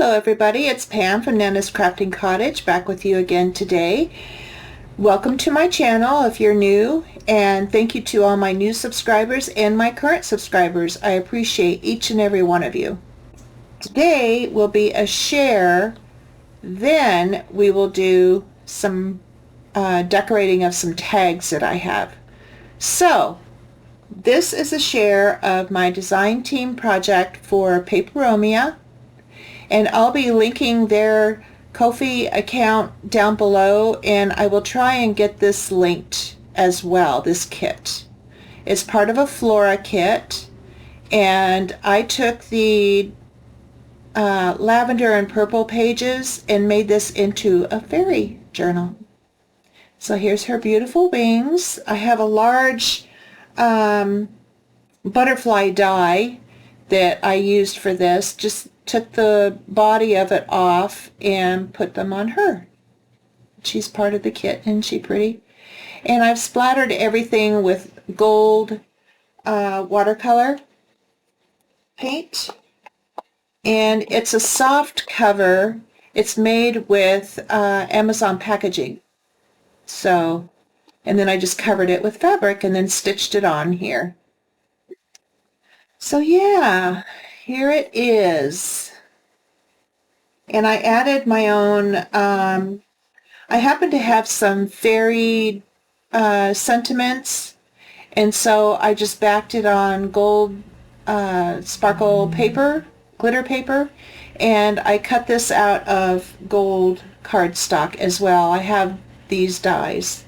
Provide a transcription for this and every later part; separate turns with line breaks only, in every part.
Hello everybody, it's Pam from Nana's Crafting Cottage, back with you again today. Welcome to my channel if you're new, and thank you to all my new subscribers and my current subscribers. I appreciate each and every one of you. Today will be a share, then we will do some decorating of some tags that I have. So, this is a share of my design team project for PAPEROMIA. And I'll be linking their Ko-fi account down below, and I will try and get this linked as well, this kit. It's part of a FLORA kit, and I took the lavender and purple pages and made this into a fairy journal. So here's her beautiful wings. I have a large butterfly die that I used for this. Just took the body of it off and put them on her. She's part of the kit, isn't she pretty? And I've splattered everything with gold watercolor paint, and it's a soft cover. It's made with Amazon packaging. So, and then I just covered it with fabric and then stitched it on here. So yeah, here it is. And I added my own, I happen to have some fairy sentiments, and so I just backed it on gold sparkle paper, glitter paper, and I cut this out of gold cardstock as well. I have these dies.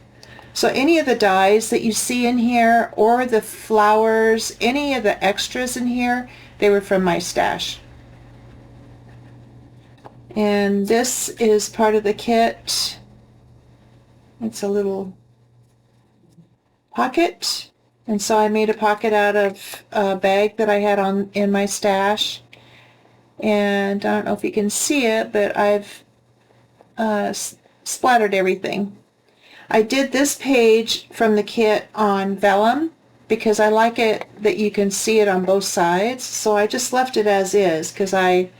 So any of the dies that you see in here, or the flowers, any of the extras in here, they were from my stash. And this is part of the kit. It's a little pocket. And so I made a pocket out of a bag that I had in my stash. And I don't know if you can see it, but I've splattered everything. I did this page from the kit on vellum because I like it that you can see it on both sides, so I just left it as is because I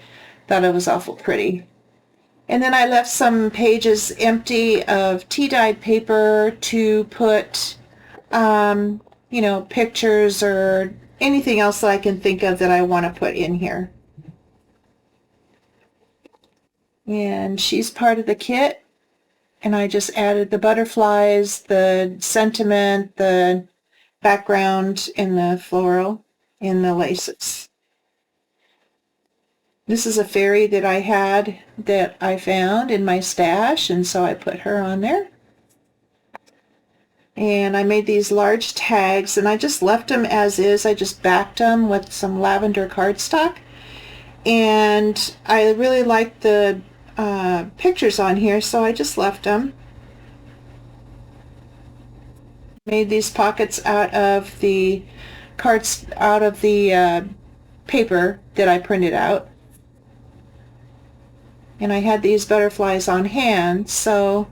thought it was awful pretty. And then I left some pages empty of tea-dyed paper to put you know, pictures or anything else that I can think of that I want to put in here. And she's part of the kit. And I just added the butterflies, the sentiment, the background, and the floral, and the laces. This is a fairy that I had that I found in my stash, and so I put her on there. And I made these large tags, and I just left them as is. I just backed them with some lavender cardstock. And I really liked the pictures on here, so I just left them. Made these pockets out of the cards, out of the paper that I printed out. And I had these butterflies on hand, so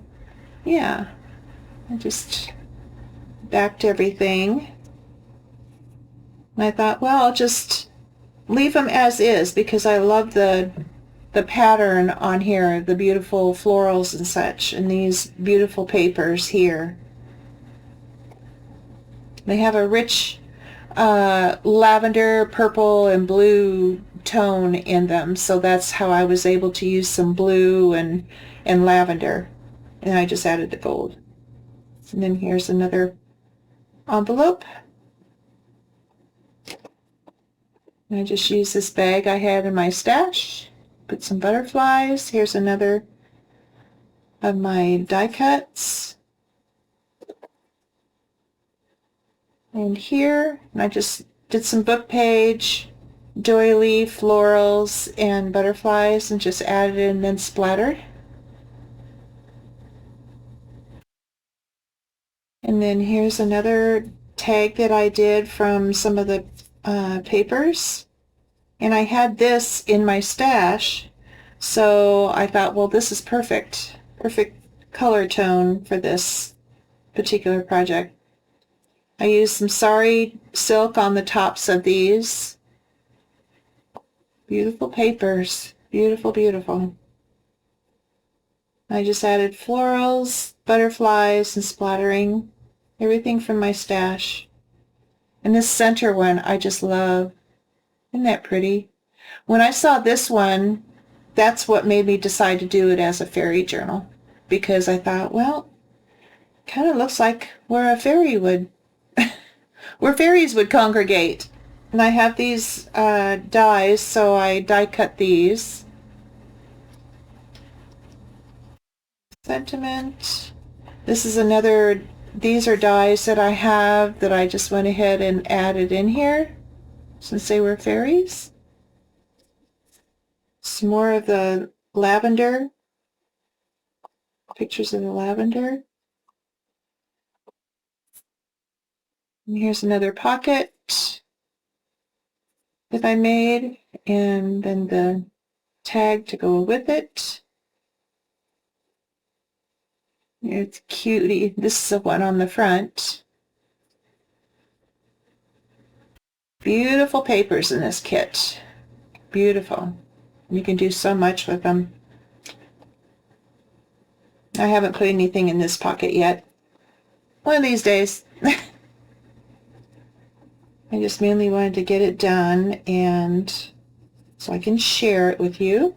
yeah, I just backed everything. And I thought, well, I'll just leave them as is because I love the pattern on here, the beautiful florals and such, and these beautiful papers here. They have a rich lavender, purple, and blue tone in them, so that's how I was able to use some blue and lavender, and I just added the gold. And then here's another envelope. And I just used this bag I had in my stash. Put some butterflies. Here's another of my die cuts. And here, and I just did some book page, doily, florals, and butterflies, and just added it and then splattered. And then here's another tag that I did from some of the papers. And I had this in my stash, so I thought, well, this is perfect color tone for this particular project. I used some sari silk on the tops of these. Beautiful papers. Beautiful, beautiful. I just added florals, butterflies, and splattering. Everything from my stash. And this center one I just love. Isn't that pretty? When I saw this one, that's what made me decide to do it as a fairy journal. Because I thought, well, kind of looks like where a fairy would, where fairies would congregate. And I have these dies, so I die cut these. Sentiment. This is another, these are dies that I have that I just went ahead and added in here since they were fairies. Some more of the lavender, pictures of the lavender. And here's another pocket that I made, and then the tag to go with it. It's cutie. This is the one on the front. Beautiful papers in this kit. Beautiful. You can do so much with them. I haven't put anything in this pocket yet. One of these days. I just mainly wanted to get it done and so I can share it with you.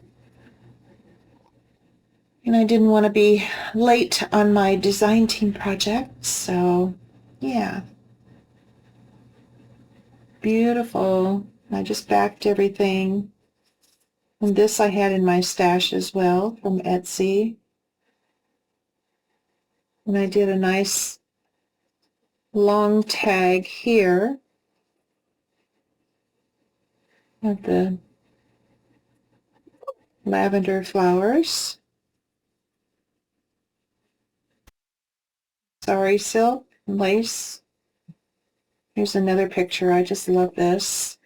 And I didn't want to be late on my design team project, so yeah. Beautiful. I just backed everything. And this I had in my stash as well from Etsy. And I did a nice long tag here of the lavender flowers. Sari silk and lace. Here's another picture. I just love this.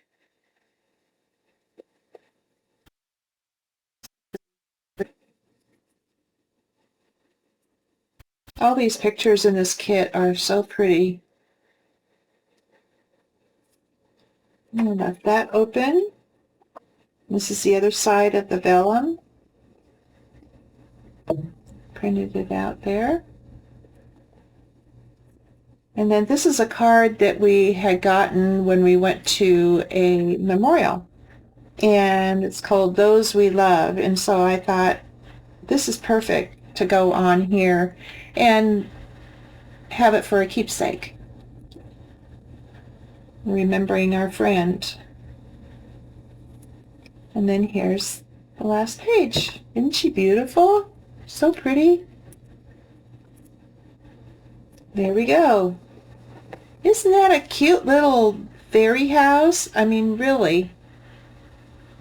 All these pictures in this kit are so pretty. I'm going to left that open. This is the other side of the vellum. Printed it out there. And then this is a card that we had gotten when we went to a memorial. And it's called Those We Love. And so I thought, this is perfect to go on here and have it for a keepsake. Remembering our friend. And then here's the last page. Isn't she beautiful? So pretty. There we go. Isn't that a cute little fairy house? I mean, really.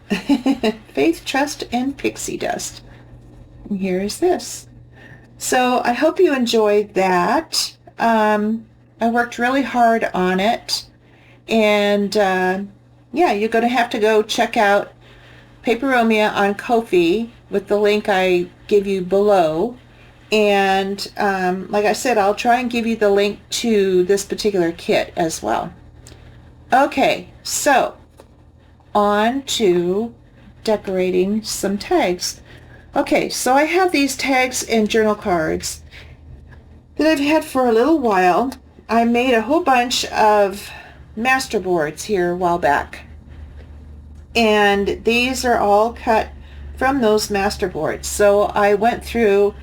Faith, trust, and pixie dust. And here is this. So I hope you enjoyed that. I worked really hard on it. And yeah, you're going to have to go check out Paperomia on Ko-fi with the link I give you below. And like I said, I'll try and give you the link to this particular kit as well. Okay, so on to decorating some tags. Okay, so I have these tags and journal cards that I've had for a little while. I made a whole bunch of master boards here a while back. And these are all cut from those master boards. So I went through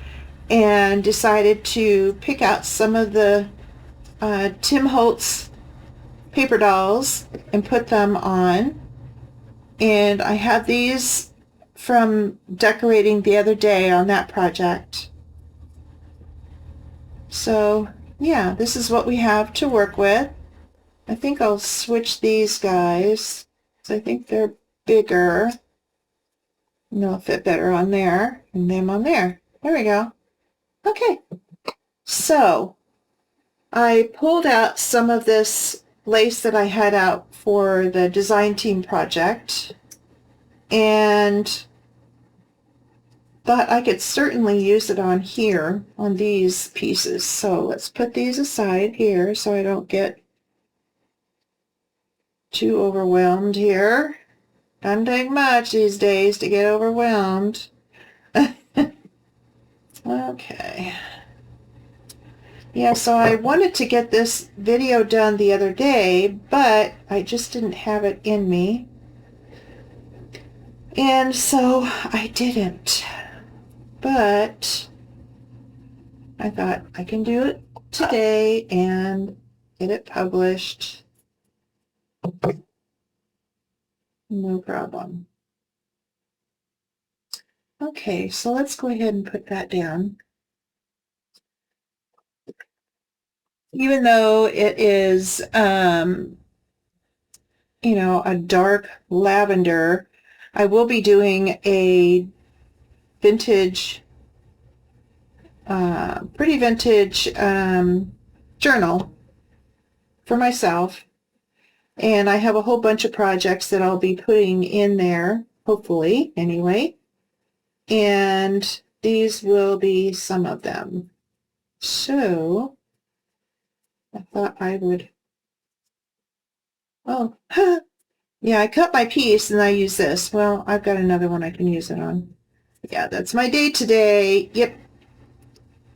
and decided to pick out some of the Tim Holtz paper dolls and put them on. And I have these from decorating the other day on that project. So yeah, this is what we have to work with. I think I'll switch these guys. I think they're bigger. And they'll fit better on there and them on there. There we go. Okay. So I pulled out some of this lace that I had out for the design team project and thought I could certainly use it on here on these pieces. So let's put these aside here so I don't get too overwhelmed here. Doesn't take much these days to get overwhelmed. Okay. Yeah, so I wanted to get this video done the other day, but I just didn't have it in me. And so I didn't. But I thought I can do it today and get it published. No problem. Okay, so let's go ahead and put that down. Even though it is, you know, a dark lavender, I will be doing a vintage, pretty vintage journal for myself. And I have a whole bunch of projects that I'll be putting in there, hopefully, anyway. And these will be some of them. So I thought I would, oh, yeah, I cut my piece and I use this. Well, I've got another one I can use it on. Yeah, that's my day today.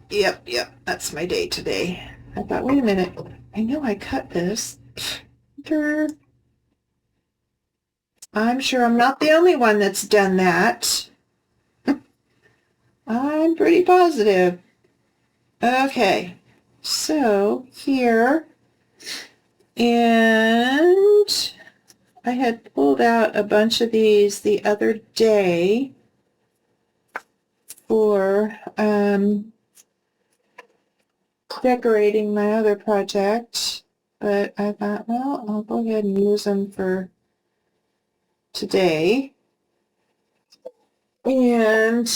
Yep, that's my day today. I thought, wait a minute, I know I cut this. I'm sure I'm not the only one that's done that. I'm pretty positive. Okay, so here, and I had pulled out a bunch of these the other day for decorating my other project, but I thought, well, I'll go ahead and use them for today. And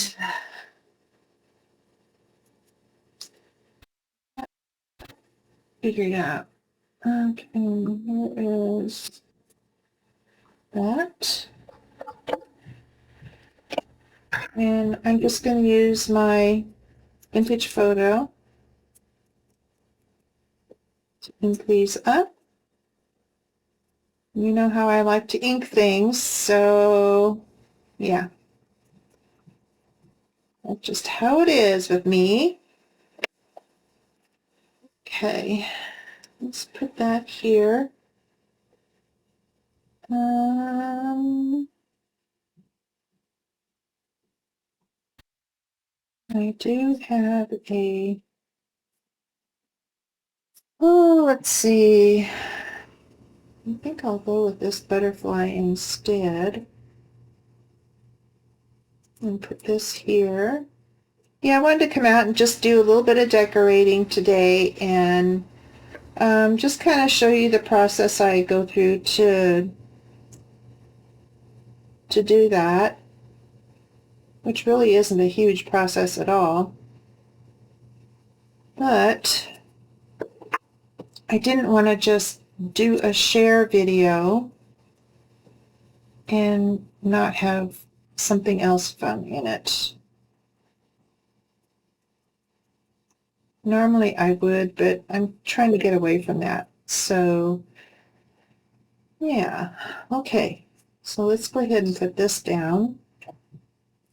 figure it out. Okay, here is that. And I'm just going to use my vintage photo to ink these up. You know how I like to ink things, so yeah. That's just how it is with me. Okay, let's put that here. I do have a, oh, let's see. I think I'll go with this butterfly instead and put this here. Yeah, I wanted to come out and just do a little bit of decorating today and just kind of show you the process I go through to do that, which really isn't a huge process at all. But I didn't want to just do a share video and not have something else fun in it. Normally I would, but I'm trying to get away from that. So yeah, okay. So let's go ahead and put this down.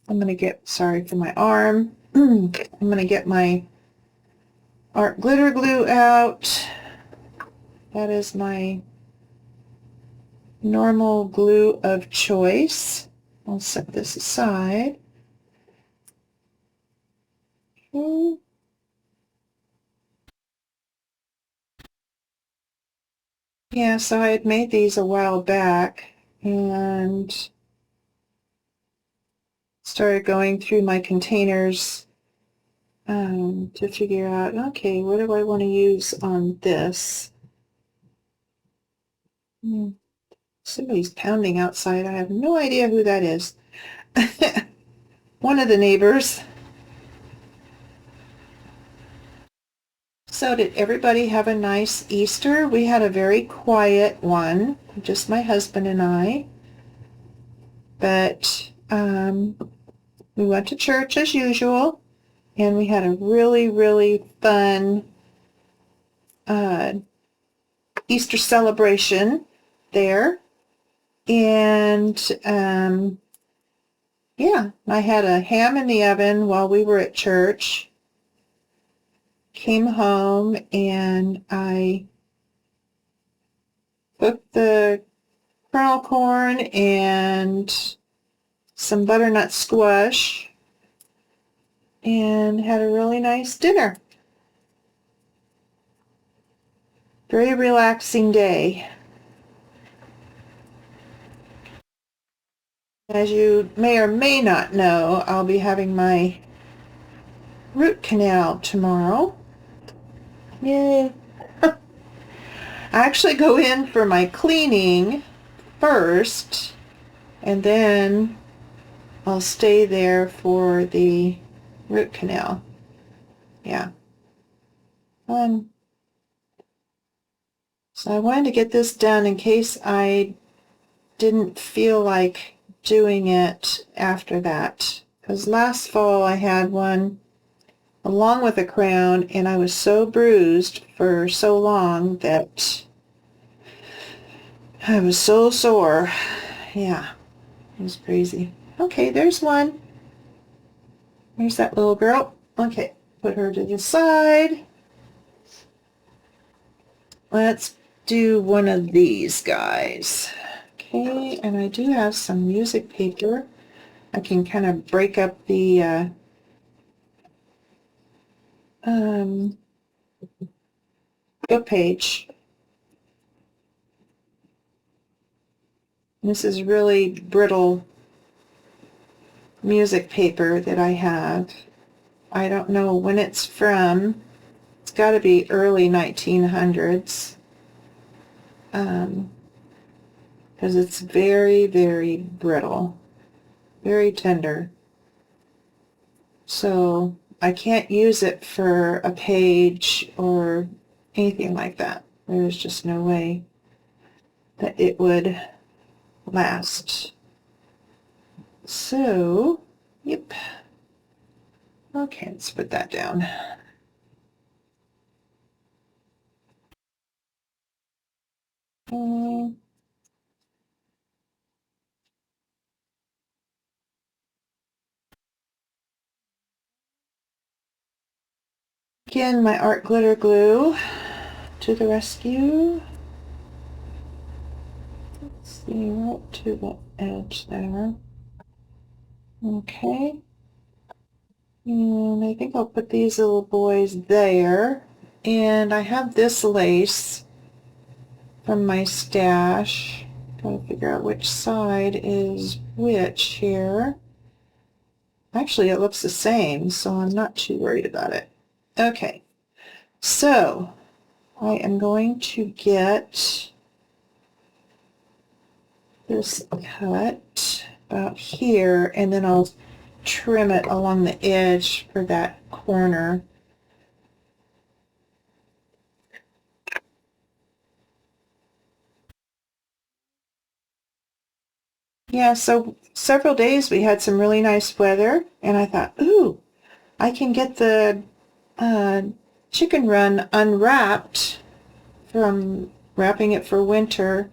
I'm going to get, sorry for my arm, I'm going to get my art glitter glue out. That is my normal glue of choice. I'll set this aside. Okay. Yeah, so I had made these a while back and started going through my containers to figure out, okay, what do I want to use on this? Somebody's pounding outside. I have no idea who that is. One of the neighbors. So did everybody have a nice Easter? We had a very quiet one, just my husband and I. But we went to church as usual, and we had a really, really fun Easter celebration there. And yeah, I had a ham in the oven while we were at church. Came home and I cooked the kernel corn and some butternut squash and had a really nice dinner. Very relaxing day. As you may or may not know, I'll be having my root canal tomorrow. Yay. I actually go in for my cleaning first, and then I'll stay there for the root canal. Yeah. So I wanted to get this done in case I didn't feel like doing it after that. Because last fall I had one along with a crown, and I was so bruised for so long that I was so sore. Yeah, it was crazy. Okay, there's one. There's that little girl. Okay, put her to the side. Let's do one of these guys. Okay, and I do have some music paper. I can kind of break up the book page. This is really brittle music paper that I have. I don't know when it's from. It's got to be early 1900s. Because it's very, very brittle. Very tender. So I can't use it for a page or anything like that. There's just no way that it would last. So, yep. Okay, let's put that down. Again, my art glitter glue to the rescue. Let's see, right to the edge there. Okay. And I think I'll put these little boys there. And I have this lace from my stash. Gotta figure out which side is which here. Actually, it looks the same, so I'm not too worried about it. Okay, so I am going to get this cut about here, and then I'll trim it along the edge for that corner. Yeah, so several days we had some really nice weather, and I thought, ooh, I can get the chicken run unwrapped from wrapping it for winter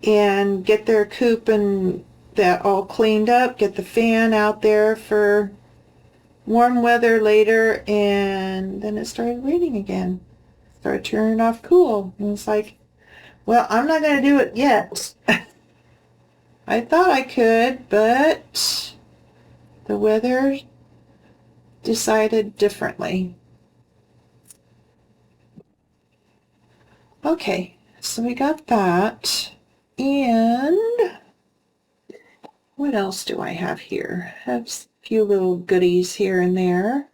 and get their coop and that all cleaned up, get the fan out there for warm weather later, and then it started raining again. Started turning off cool, and it's like, well, I'm not going to do it yet. I thought I could, but the weather decided differently. Okay, so we got that, and what else do I have here? I have a few little goodies here and there.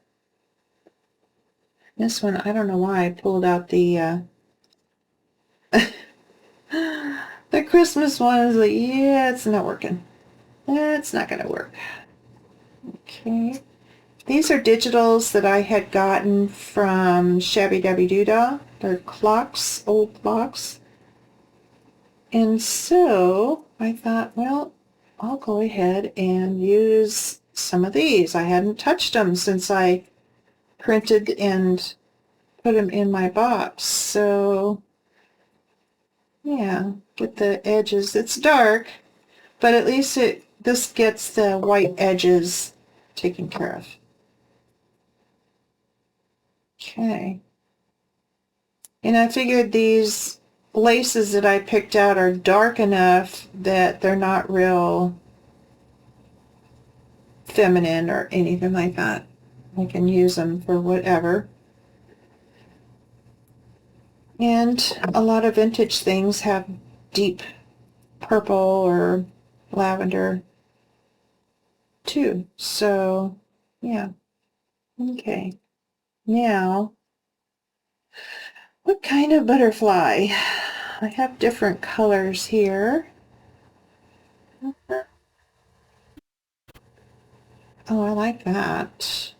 This one, I don't know why I pulled out the the Christmas one. I was like, yeah, it's not working. That's not going to work. Okay. These are digitals that I had gotten from Shabby Dabby Doodah. They're clocks, old clocks. And so I thought, well, I'll go ahead and use some of these. I hadn't touched them since I printed and put them in my box. So Yeah, get the edges. It's dark, but at least this gets the white edges taken care of. Okay. And I figured these laces that I picked out are dark enough that they're not real feminine or anything like that. I can use them for whatever. And a lot of vintage things have deep purple or lavender too. So, yeah. Okay. Now, what kind of butterfly? I have different colors here. Oh, I like that.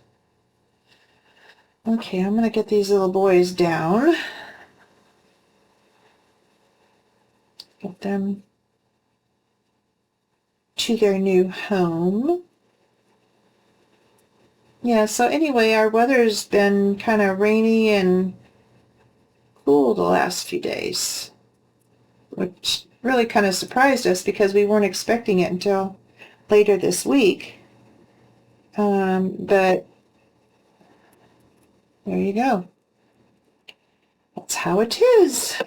Okay, I'm going to get these little boys down. Get them to their new home. Yeah, so anyway, our weather's been kind of rainy and cool the last few days, which really kind of surprised us because we weren't expecting it until later this week. But there you go. That's how it is.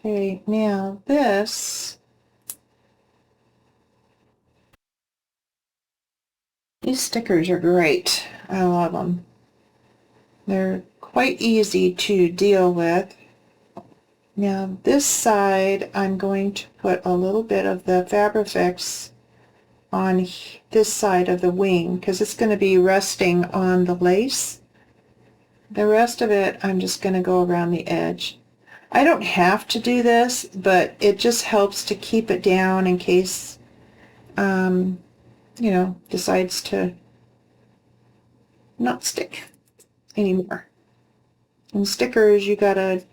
Okay, now these stickers are great. I love them. They're quite easy to deal with. Now this side, I'm going to put a little bit of the Fabrifix on this side of the wing because it's going to be resting on the lace. The rest of it, I'm just going to go around the edge. I don't have to do this, but it just helps to keep it down in case, you know, decides to not stick anymore. And stickers, you gotta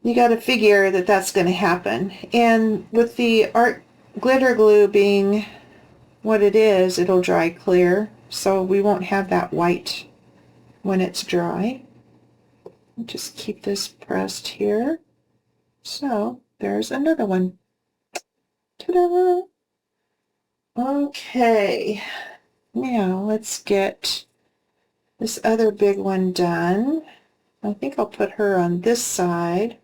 figure that that's going to happen. And with the art glitter glue being what it is, it'll dry clear, so we won't have that white when it's dry. Just keep this pressed here. So there's another one. Ta-da! Okay, now let's get this other big one done. I think I'll put her on this side.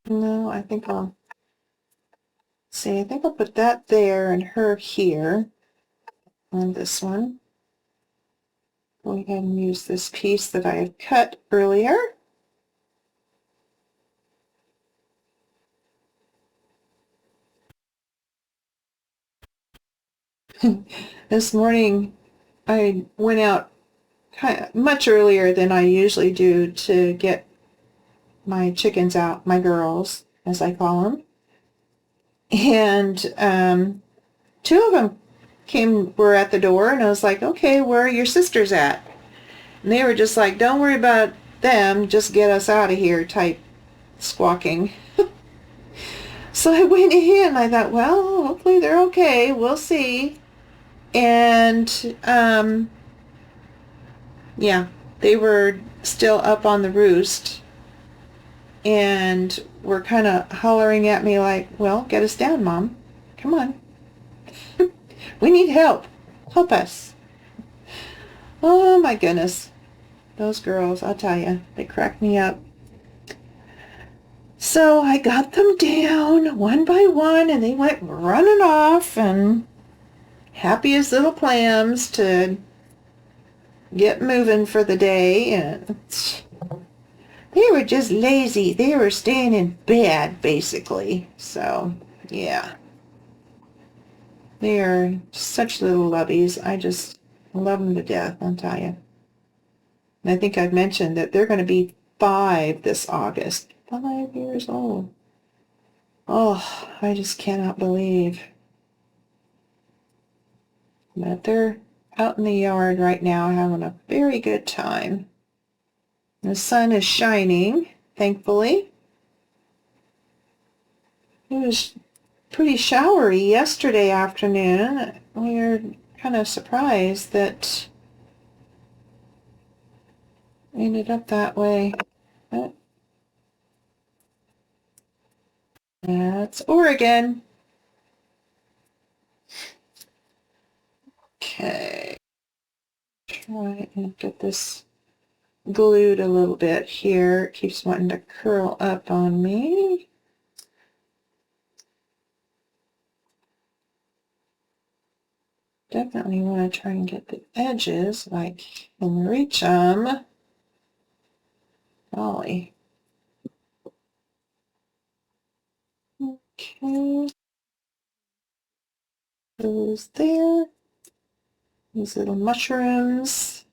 No, I think I'll put that there and her here on this one. Go ahead and use this piece that I have cut earlier. This morning I went out much earlier than I usually do to get my chickens out, my girls, as I call them. And two of them were at the door, and I was like, okay, where are your sisters at? And they were just like, don't worry about them, just get us out of here type squawking. So I went in, I thought, well, hopefully they're okay, we'll see. And yeah, they were still up on the roost and were kind of hollering at me like, well, get us down, Mom. Come on. We need help. Help us. Oh my goodness. Those girls, I'll tell you, they cracked me up. So I got them down one by one and they went running off and happy as little clams to get moving for the day. And they were just lazy. They were staying in bed, basically. So, yeah. They are such little lovies. I just love them to death, I'll tell you. And I think I've mentioned that they're going to be 5 this August. 5 years old. Oh, I just cannot believe. But they're out in the yard right now having a very good time. The sun is shining, thankfully. It was pretty showery yesterday afternoon. We were kind of surprised that I ended up that way. But that's Oregon. Okay. Try and get this glued a little bit here. It keeps wanting to curl up on me. Definitely want to try and get the edges if I can reach them. Golly. Okay. Those there. These little mushrooms.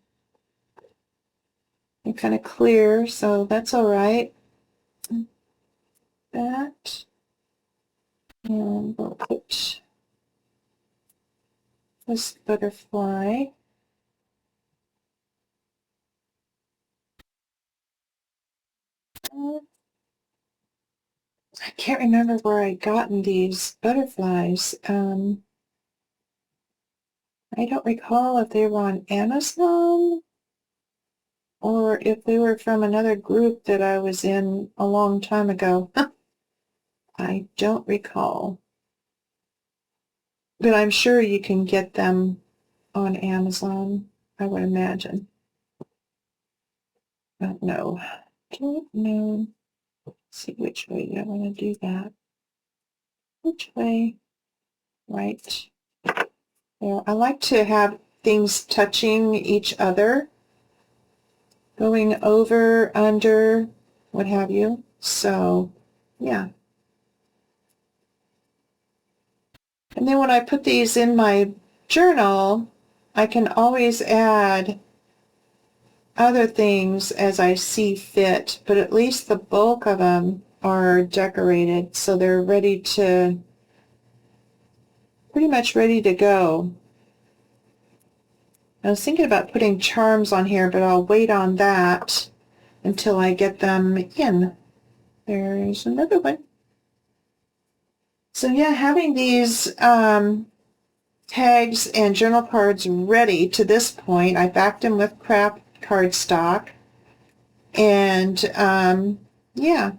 They're kind of clear, so that's all right. That. And we'll put this butterfly. I can't remember where I gotten these butterflies. I don't recall if they were on Amazon or if they were from another group that I was in a long time ago. I don't recall. But I'm sure you can get them on Amazon, I would imagine. Don't know. Don't know. Let's see which way do I want to do that. Which way? Right. Yeah, I like to have things touching each other, going over, under, what have you. So, yeah. And then when I put these in my journal, I can always add other things as I see fit, but at least the bulk of them are decorated, so they're ready to, pretty much ready to go. I was thinking about putting charms on here, but I'll wait on that until I get them in. There's another one. So yeah, having these tags and journal cards ready to this point, I backed them with craft cardstock, and yeah,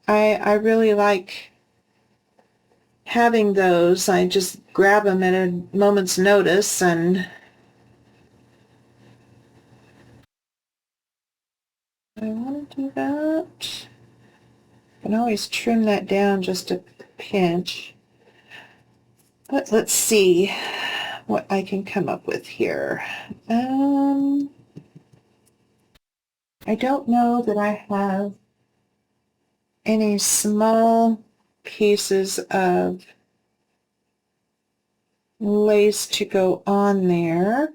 I really like having those. I just grab them at a moment's notice, and I want to do that. I can always trim that down just a pinch. But let's see what I can come up with here. I don't know that I have any small pieces of lace to go on there.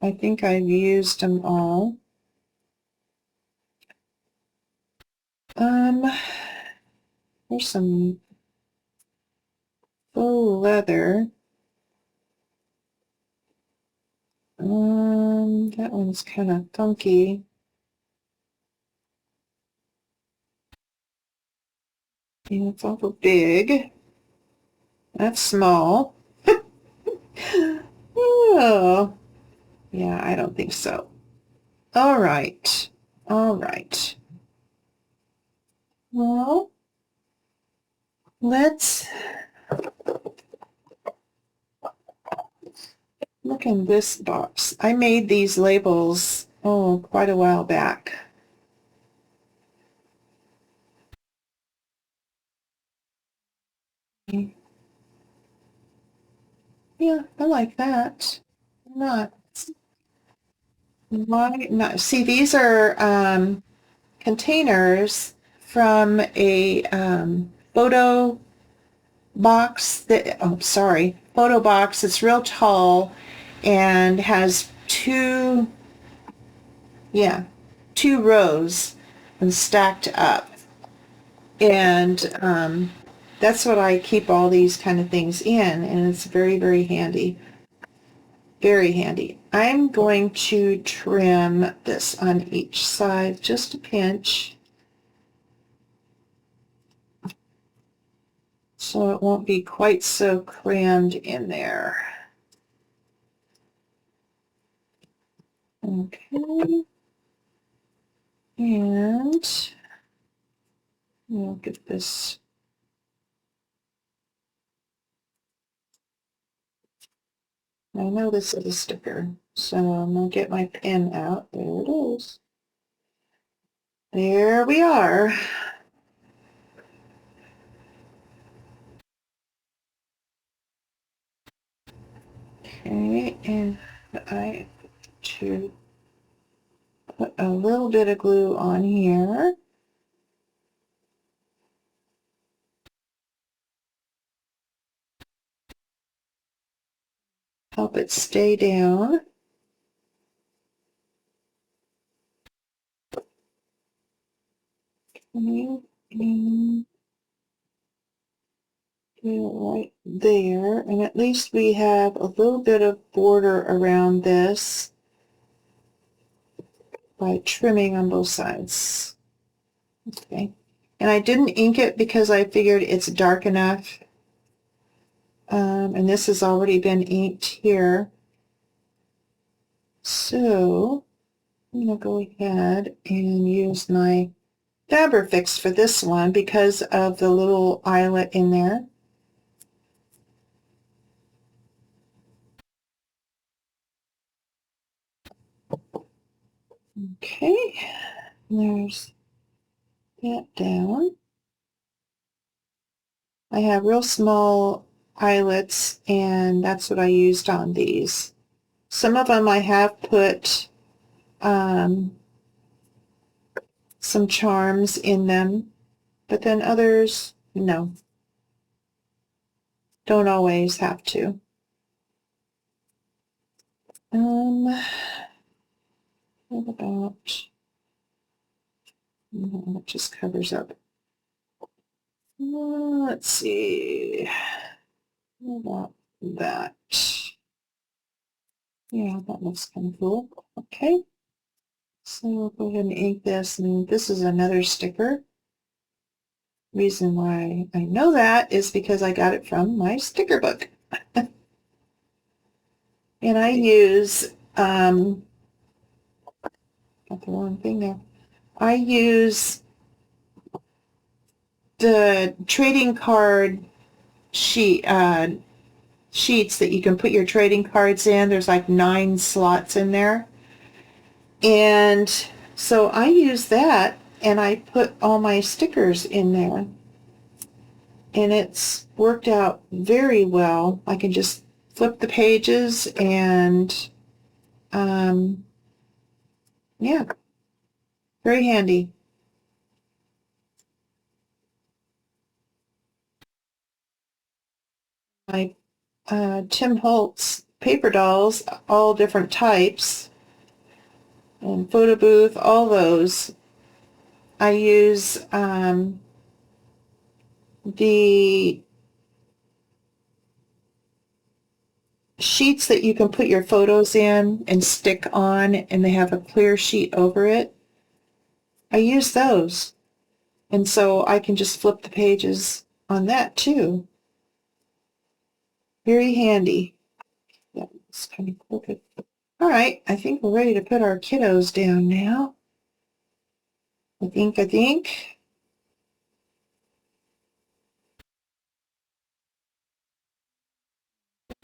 I think I've used them all. There's some faux leather. That one's kind of funky. And it's awful big. That's small. Oh, yeah, I don't think so. All right. All right. Well, let's look in this box. I made these labels, oh, quite a while back. Yeah, I like that. Not. Why not? See, these are containers from a photo box that, oh, sorry, photo box. It's real tall and has two rows and stacked up. And that's what I keep all these kind of things in, and it's very, very handy. Very handy. I'm going to trim this on each side, just a pinch, so it won't be quite so crammed in there. Okay. And we'll get this. I know this is a sticker, so I'm going to get my pen out. There it is. There we are. Okay, and I to put a little bit of glue on here. Help it stay down. And do it right there, and at least we have a little bit of border around this by trimming on both sides. Okay, and I didn't ink it because I figured it's dark enough, and this has already been inked here. So I'm going to go ahead and use my Fix for this one because of the little eyelet in there. Okay, there's that down. I have real small eyelets, and that's what I used on these. Some of them I have put some charms in them, but then others, no. Don't always have to. What about, no, it just covers up. Let's see. What about that? Yeah, that looks kind of cool. Okay. So we'll go ahead and ink this, and this is another sticker. Reason why I know that is because I got it from my sticker book. And I use, got the wrong thing there. I use the trading card sheet, sheets that you can put your trading cards in. There's like 9 slots in there. And so I use that, and I put all my stickers in there. And it's worked out very well. I can just flip the pages and yeah, very handy. My Tim Holtz paper dolls, all different types, and photo booth, all those. I use the sheets that you can put your photos in and stick on, and they have a clear sheet over it. I use those, and so I can just flip the pages on that too. Very handy. Yeah, it's kind of crooked. All right, I think we're ready to put our kiddos down now. I think.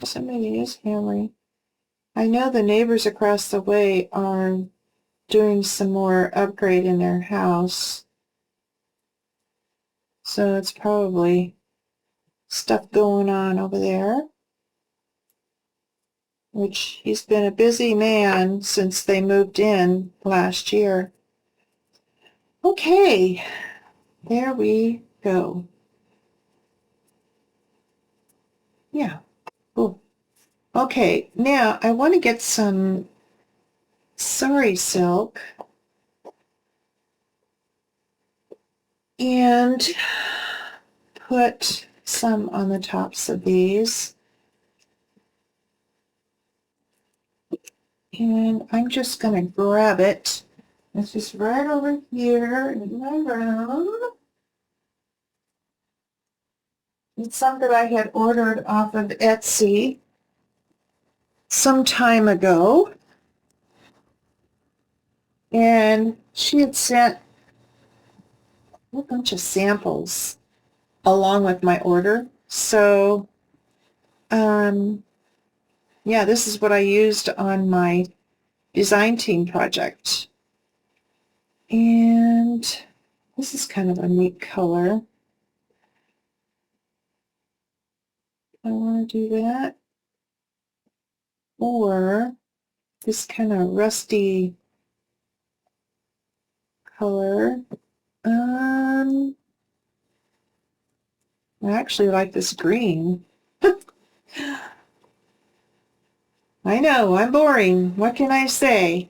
Somebody is hammering. I know the neighbors across the way are doing some more upgrade in their house. So it's probably stuff going on over there. Which he's been a busy man since they moved in last year. Okay, there we go. Yeah, cool. Okay, now I want to get some sari silk and put some on the tops of these. And I'm just going to grab it. It's just right over here in my room. It's something I had ordered off of Etsy some time ago. And she had sent a whole bunch of samples along with my order. So, yeah, this is what I used on my design team project. And this is kind of a neat color. I want to do that. Or this kind of rusty color. I actually like this green. I know, I'm boring. What can I say?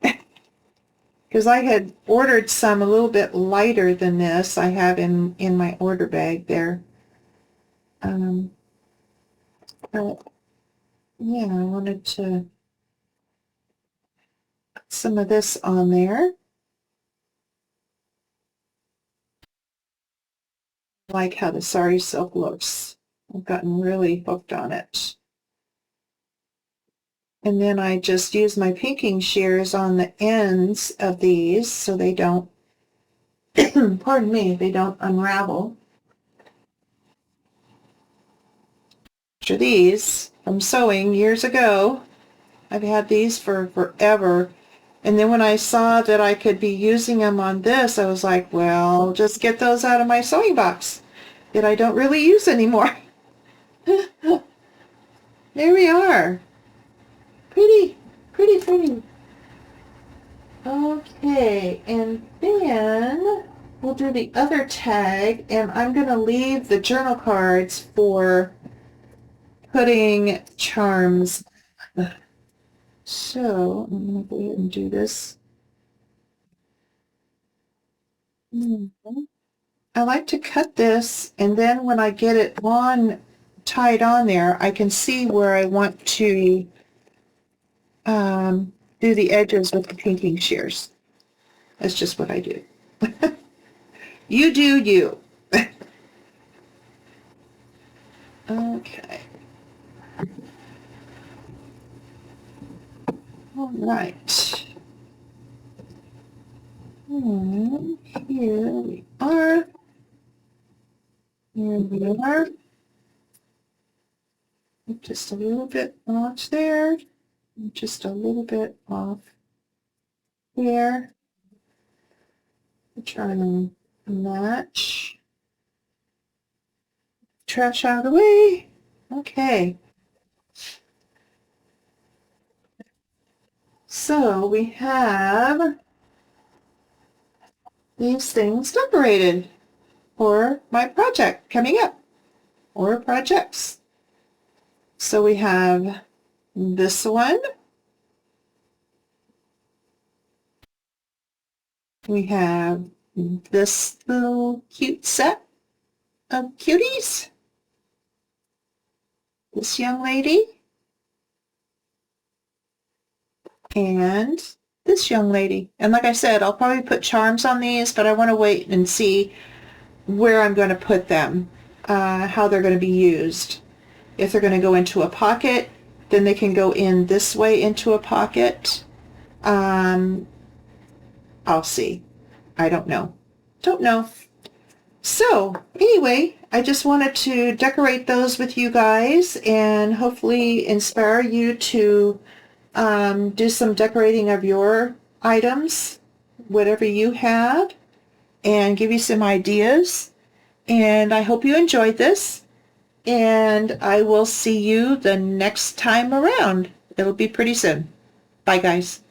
Because I had ordered some a little bit lighter than this. I have in my order bag there. But yeah, I wanted to put some of this on there. I like how the sari silk looks. I've gotten really hooked on it. And then I just use my pinking shears on the ends of these so they don't, pardon me, they don't unravel. After these from sewing years ago, I've had these for forever. And then when I saw that I could be using them on this, I was like, well, just get those out of my sewing box that I don't really use anymore. There we are. Pretty, pretty, pretty. Okay, and then we'll do the other tag, and I'm going to leave the journal cards for putting charms. So I'm going to go ahead and do this. I like to cut this, and then when I get it on, tied on there, I can see where I want to do the edges with the pinking shears. That's just what I do. You do you. Okay. All right. And here we are. Here we are. Just a little bit off there. Just a little bit off there. Try and match. Trash out of the way. Okay. So we have these things decorated for my project coming up, or projects. So we have this one. We have this little cute set of cuties. This young lady. And this young lady. And like I said, I'll probably put charms on these, but I want to wait and see where I'm going to put them, how they're going to be used. If they're going to go into a pocket, then they can go in this way into a pocket. I'll see. I don't know. Don't know. So anyway, I just wanted to decorate those with you guys and hopefully inspire you to do some decorating of your items, whatever you have, and give you some ideas. And I hope you enjoyed this. And I will see you the next time around. It'll be pretty soon. Bye, guys.